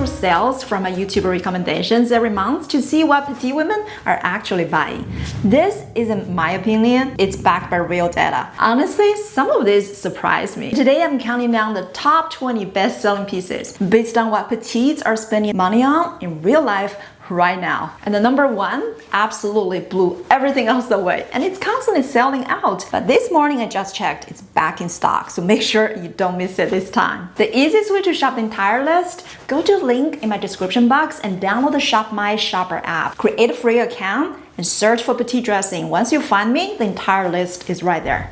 through sales from my YouTuber recommendations every month to see what petite women are actually buying. This is, in my opinion, it's backed by real data. Honestly, some of this surprised me. Today I'm counting down the top 20 best-selling pieces based on what petites are spending money on in real life right now. And the number one absolutely blew everything else away, and it's constantly selling out. But this morning I just checked, it's back in stock, so make sure you don't miss it this time. The easiest way to shop the entire list, go to the link in my description box and download the Shop My Shopper app. Create a free account and search for petite dressing. Once you find me, the entire list is right there.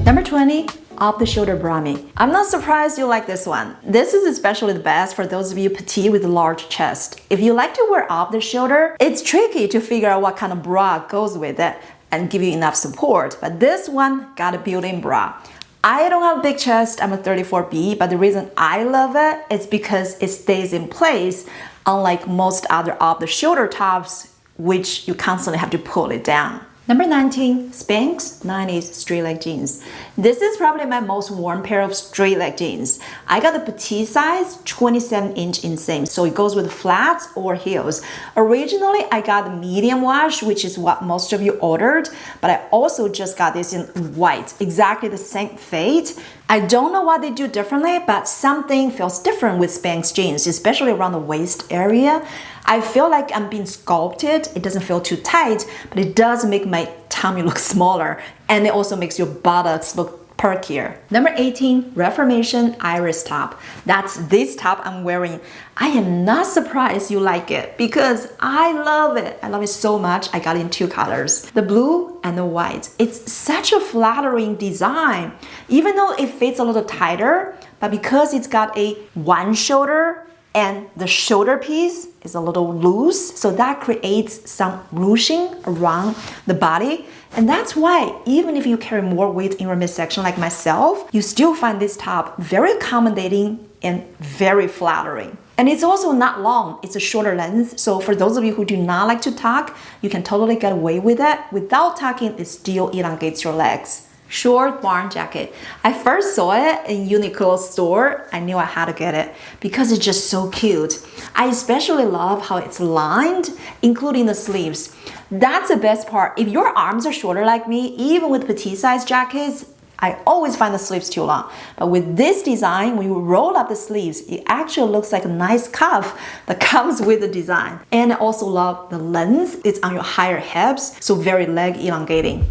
Number 20, off-the-shoulder bra me. I'm not surprised you like this one. This is especially the best for those of you petite with a large chest. If you like to wear off-the-shoulder, it's tricky to figure out what kind of bra goes with it and give you enough support, but this one got a built-in bra. I don't have a big chest, I'm a 34B, but the reason I love it is because it stays in place, unlike most other off-the-shoulder tops, which you constantly have to pull it down. Number 19, Spanx 90s straight leg jeans. This is probably my most worn pair of straight leg jeans. I got the petite size, 27-inch inseam, so it goes with flats or heels. Originally, I got the medium wash, which is what most of you ordered, but I also just got this in white, exactly the same fade. I don't know what they do differently, but something feels different with Spanx jeans, especially around the waist area. I feel like I'm being sculpted. It doesn't feel too tight, but it does make my tummy look smaller, and it also makes your buttocks look perkier. Number 18, Reformation Iris top. That's this top I'm wearing. I am not surprised you like it because I love it. I love it so much. I got it in two colors, the blue and the white. It's such a flattering design, even though it fits a little tighter, but because it's got a one shoulder and the shoulder piece is a little loose, so that creates some ruching around the body. And that's why even if you carry more weight in your midsection like myself, you still find this top very accommodating and very flattering. And it's also not long, it's a shorter length, so for those of you who do not like to tuck, you can totally get away with it. Without tucking, it still elongates your legs. Short barn jacket. I first saw it in Uniqlo store. I knew I had to get it because it's just so cute. I especially love how it's lined, including the sleeves. That's the best part. If your arms are shorter like me, even with petite size jackets, I always find the sleeves too long. But with this design, when you roll up the sleeves, it actually looks like a nice cuff that comes with the design. And I also love the length. It's on your higher hips, so very leg elongating.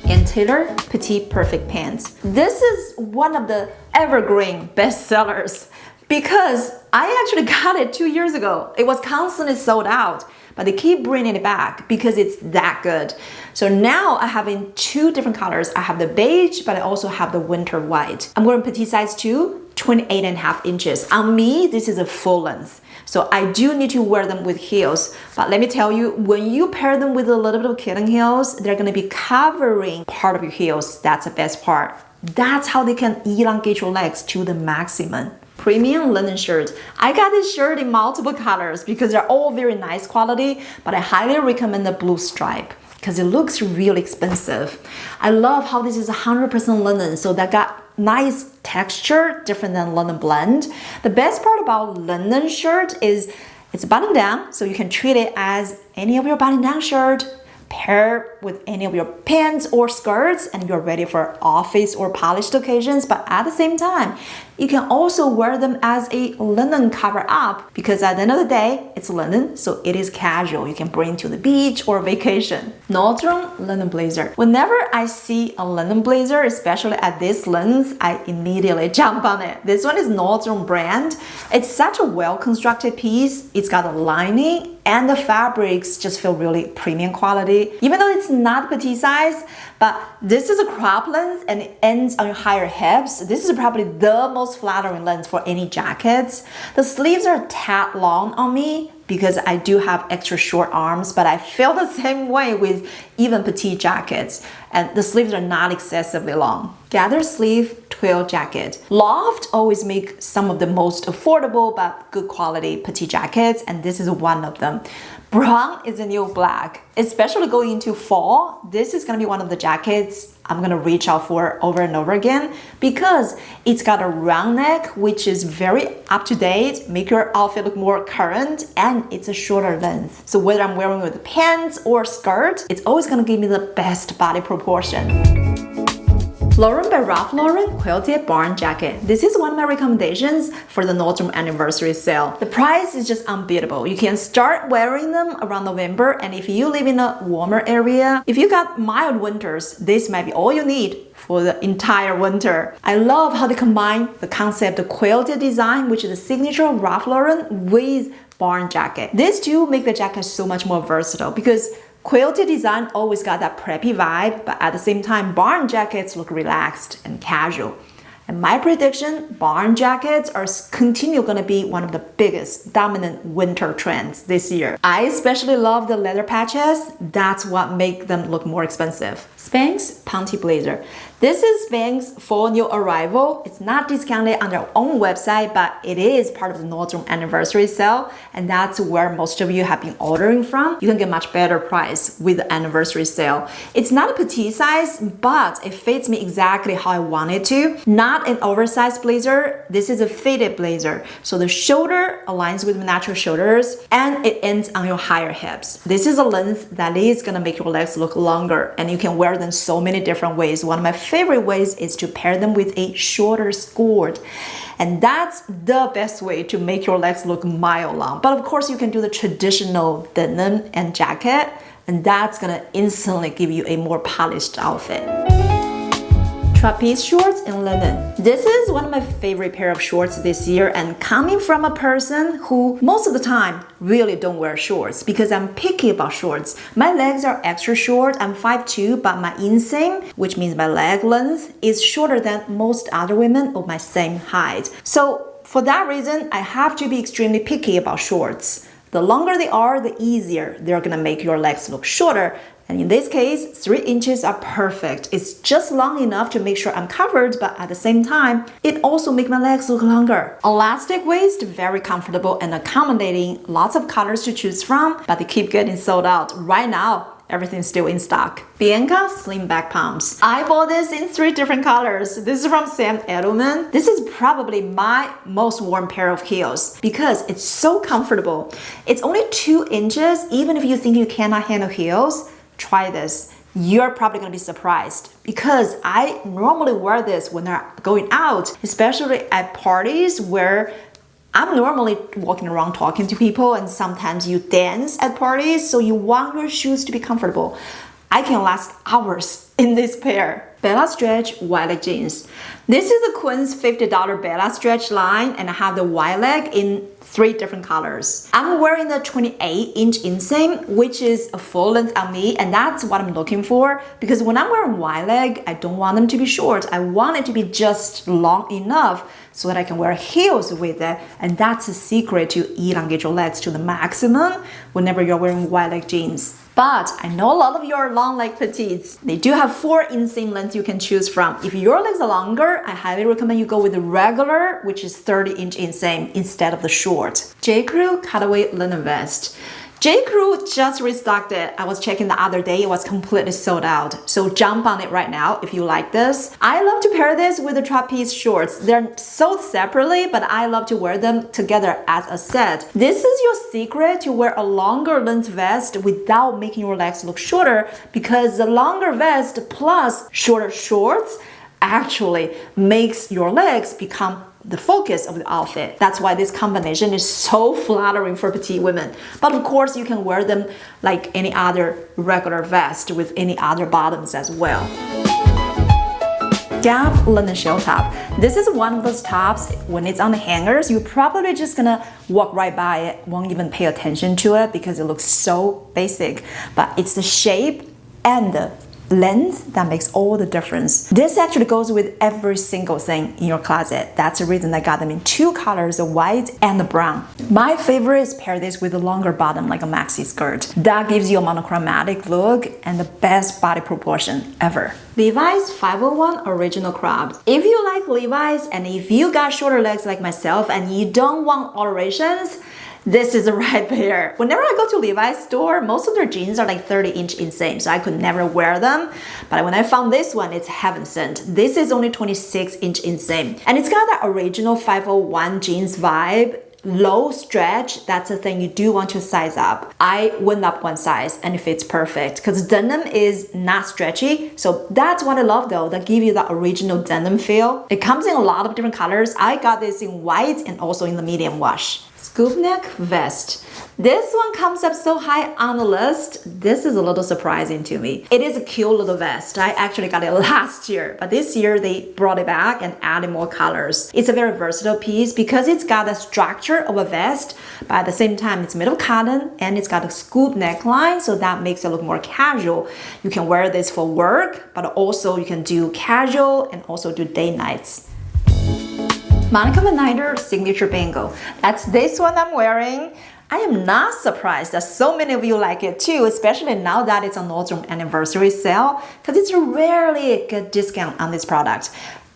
And Taylor Petite Perfect Pants. This is one of the evergreen bestsellers because I actually got it 2 years ago. It was constantly sold out, but they keep bringing it back because it's that good. So now I have in two different colors. I have the beige, but I also have the winter white. I'm wearing petite size 2, 28.5 inches. On me, this is a full length. So I do need to wear them with heels. But let me tell you, when you pair them with a little bit of kitten heels, they're gonna be covering part of your heels. That's the best part. That's how they can elongate your legs to the maximum. Premium linen shirt. I got this shirt in multiple colors because they're all very nice quality, but I highly recommend the blue stripe because it looks really expensive. I love how this is 100% linen, so that got nice texture, different than linen blend. The best part about linen shirt is it's buttoned down, so you can treat it as any of your button down shirt, pair with any of your pants or skirts, and you're ready for office or polished occasions. But at the same time, you can also wear them as a linen cover up because at the end of the day, it's linen, so it is casual. You can bring to the beach or vacation. Nordstrom linen blazer. Whenever I see a linen blazer, especially at this length, I immediately jump on it. This one is Nordstrom brand. It's such a well-constructed piece. It's got a lining and the fabrics just feel really premium quality. Even though it's not petite size, but this is a crop length and it ends on your higher hips. This is probably the most flattering length for any jackets. The sleeves are a tad long on me because I do have extra short arms, but I feel the same way with even petite jackets. And the sleeves are not excessively long. Gather sleeve twill jacket. Loft always make some of the most affordable but good quality petite jackets, and this is one of them. Brown is the new black. Especially going into fall, this is gonna be one of the jackets I'm gonna reach out for over and over again because it's got a round neck, which is very up to date, make your outfit look more current, and it's a shorter length. So whether I'm wearing with pants or skirt, it's always gonna give me the best body proportion. Lauren by Ralph Lauren Quilted Barn Jacket. This is one of my recommendations for the Nordstrom anniversary sale. The price is just unbeatable. You can start wearing them around November, and if you live in a warmer area, if you got mild winters, this might be all you need for the entire winter. I love how they combine the concept of quilted design, which is the signature of Ralph Lauren, with barn jacket. These two make the jacket so much more versatile because quilted design always got that preppy vibe, but at the same time, barn jackets look relaxed and casual. And my prediction, barn jackets are continue gonna be one of the biggest dominant winter trends this year. I especially love the leather patches. That's what make them look more expensive. Spanx Ponte Blazer. This is Spanx for new arrival. It's not discounted on their own website, but it is part of the Nordstrom anniversary sale, and that's where most of you have been ordering from. You can get much better price with the anniversary sale. It's not a petite size, but it fits me exactly how I want it to. Not an oversized blazer. This is a fitted blazer. So the shoulder aligns with natural shoulders, and it ends on your higher hips. This is a length that is gonna make your legs look longer, and you can wear them so many different ways. One of my favorite ways is to pair them with a shorter skirt, and that's the best way to make your legs look mile long. But of course, you can do the traditional denim and jacket, and that's gonna instantly give you a more polished outfit. Trapeze shorts in linen. This is one of my favorite pair of shorts this year, and coming from a person who most of the time really don't wear shorts because I'm picky about shorts. My legs are extra short. I'm 5'2", but my inseam, which means my leg length, is shorter than most other women of my same height. So for that reason, I have to be extremely picky about shorts. The longer they are, the easier they're gonna make your legs look shorter. And in this case, 3 inches are perfect. It's just long enough to make sure I'm covered, but at the same time, it also makes my legs look longer. Elastic waist, very comfortable and accommodating, lots of colors to choose from, but they keep getting sold out. Right now, everything's still in stock. Bianca slim back pumps. I bought this in 3 different colors. This is from Sam Edelman. This is probably my most worn pair of heels because it's so comfortable. It's only 2 inches. Even if you think you cannot handle heels, try this. You're probably gonna be surprised because I normally wear this when I'm going out, especially at parties where I'm normally walking around talking to people, and sometimes you dance at parties, so you want your shoes to be comfortable. I can last hours in this pair. Bella Stretch wide leg jeans. This is the Quince $50 Bella Stretch line, and I have the wide leg in 3 different colors. I'm wearing the 28-inch inseam, which is a full length on me, and that's what I'm looking for because when I'm wearing wide leg, I don't want them to be short. I want it to be just long enough so that I can wear heels with it, and that's a secret to elongate your legs to the maximum whenever you're wearing wide leg jeans. But I know a lot of you are long leg petites. They do have 4 inseam lengths you can choose from. If your legs are longer, I highly recommend you go with the regular, which is 30-inch inseam instead of the short. J. Crew cutaway linen vest. J. Crew just restocked it. I was checking the other day, it was completely sold out. So jump on it right now if you like this. I love to pair this with the trapeze shorts. They're sold separately, but I love to wear them together as a set. This is your secret to wear a longer length vest without making your legs look shorter, because the longer vest plus shorter shorts actually makes your legs become the focus of the outfit. That's why this combination is so flattering for petite women. But of course, you can wear them like any other regular vest with any other bottoms as well. Gap linen shell top. This is one of those tops, when it's on the hangers, you're probably just gonna walk right by it, won't even pay attention to it because it looks so basic. But it's the shape and the length that makes all the difference. This actually goes with every single thing in your closet. That's the reason I got them in 2 colors, the white and the brown. My favorite is pair this with a longer bottom like a maxi skirt. That gives you a monochromatic look and the best body proportion ever. Levi's 501 original crop. If you like Levi's and if you got shorter legs like myself and you don't want alterations, this is the right pair. Whenever I go to Levi's store, most of their jeans are like 30-inch inseam, so I could never wear them. But when I found this one, it's heaven sent. This is only 26-inch inseam. And it's got that original 501 jeans vibe. Low stretch, that's the thing you do want to size up. I went up 1 size and it fits perfect because denim is not stretchy. So that's what I love though, that give you that original denim feel. It comes in a lot of different colors. I got this in white and also in the medium wash. Scoop neck vest. This one comes up so high on the list. This is a little surprising to me. It is a cute little vest. I actually got it last year, but this year they brought it back and added more colors. It's a very versatile piece because it's got the structure of a vest, but at the same time it's made of cotton and it's got a scoop neckline, so that makes it look more casual. You can wear this for work, but also you can do casual and also do day nights. Monica Vanader signature bangle. That's this one I'm wearing. I am not surprised that so many of you like it too, especially now that it's a Nordstrom anniversary sale, because it's rarely a good discount on this product.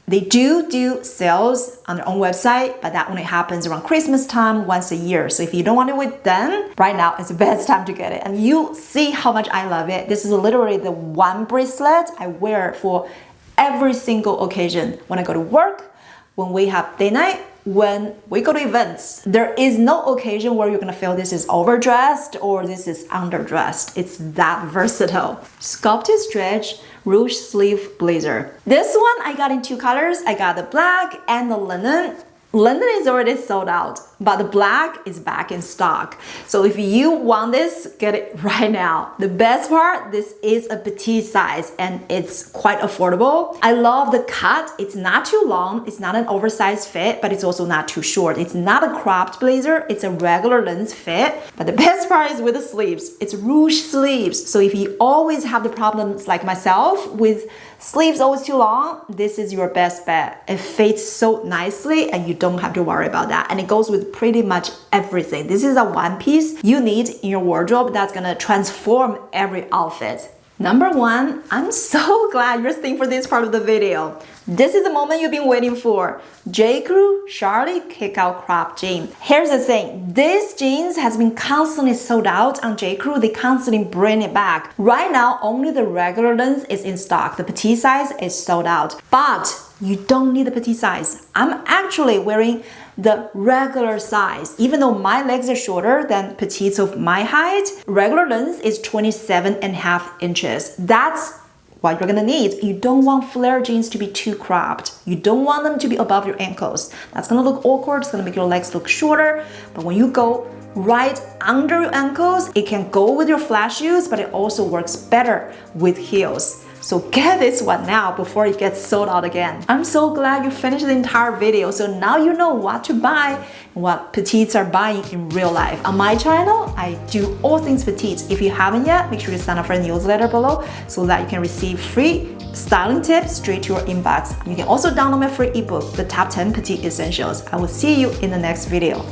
They do sales on their own website, but that only happens around Christmas time once a year. So if you don't want it with them, right now is the best time to get it. And you'll see how much I love it. This is literally the one bracelet I wear for every single occasion. When I go to work, when we have day night, when we go to events. There is no occasion where you're gonna feel this is overdressed or this is underdressed. It's that versatile. Sculpted stretch ruche sleeve blazer. This one I got in 2 colors. I got the black and the linen. Linen is already sold out, but the black is back in stock. So if you want this, get it right now. The best part, this is a petite size and it's quite affordable. I love the cut. It's not too long. It's not an oversized fit, but it's also not too short. It's not a cropped blazer. It's a regular lens fit. But the best part is with the sleeves. It's ruche sleeves. So if you always have the problems like myself with sleeves always too long, this is your best bet. It fits so nicely and you don't have to worry about that. And it goes with pretty much everything. This is a one piece you need in your wardrobe that's gonna transform every outfit. Number 1, I'm so glad you're staying for this part of the video. This is the moment you've been waiting for. J. Crew Charlie Kickout Crop Jean. Here's the thing, this jeans has been constantly sold out on J. Crew. They constantly bring it back. Right now, only the regular length is in stock. The petite size is sold out, but you don't need the petite size. I'm actually wearing the regular size. Even though my legs are shorter than petites of my height, regular length is 27.5 inches. That's what you're gonna need. You don't want flare jeans to be too cropped. You don't want them to be above your ankles. That's gonna look awkward. It's gonna make your legs look shorter. But when you go right under your ankles, it can go with your flat shoes, but it also works better with heels. So get this one now before it gets sold out again. I'm so glad you finished the entire video, so now you know what to buy and what petites are buying in real life. On my channel, I do all things petite. If you haven't yet, make sure to sign up for the newsletter below so that you can receive free styling tips straight to your inbox. You can also download my free ebook, The Top 10 Petite Essentials. I will see you in the next video.